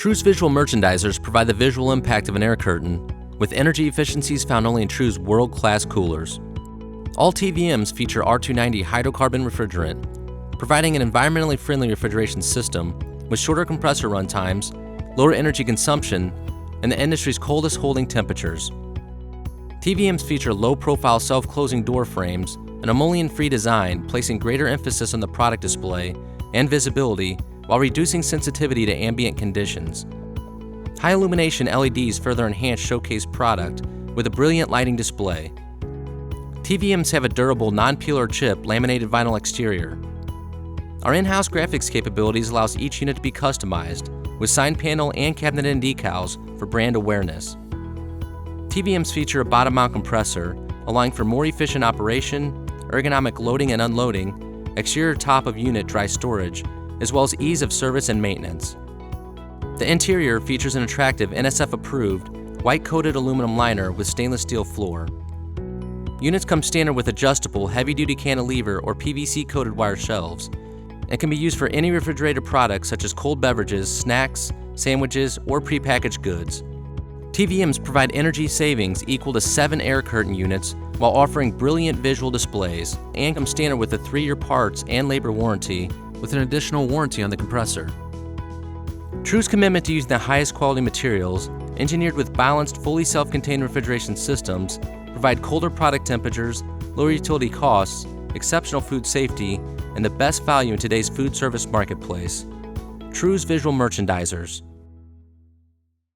True's visual merchandisers provide the visual impact of an air curtain, with energy efficiencies found only in True's world-class coolers. All TVMs feature R290 hydrocarbon refrigerant, providing an environmentally friendly refrigeration system with shorter compressor run times, lower energy consumption, and the industry's coldest holding temperatures. TVMs feature low-profile self-closing door frames, an emollient-free design placing greater emphasis on the product display and visibility while reducing sensitivity to ambient conditions. High-illumination LEDs further enhance showcase product with a brilliant lighting display. TVMs have a durable non-peeler chip laminated vinyl exterior. Our in-house graphics capabilities allows each unit to be customized with sign panel and cabinet end decals for brand awareness. TVMs feature a bottom mount compressor, allowing for more efficient operation, ergonomic loading and unloading, exterior top of unit dry storage, as well as ease of service and maintenance. The interior features an attractive NSF-approved, white-coated aluminum liner with stainless steel floor. Units come standard with adjustable heavy-duty cantilever or PVC-coated wire shelves, and can be used for any refrigerated products such as cold beverages, snacks, sandwiches, or prepackaged goods. TVMs provide energy savings equal to 7 air curtain units while offering brilliant visual displays, and come standard with a 3-year parts and labor warranty with an additional warranty on the compressor. True's commitment to using the highest quality materials, engineered with balanced, fully self-contained refrigeration systems, provide colder product temperatures, lower utility costs, exceptional food safety, and the best value in today's food service marketplace. True's visual merchandisers.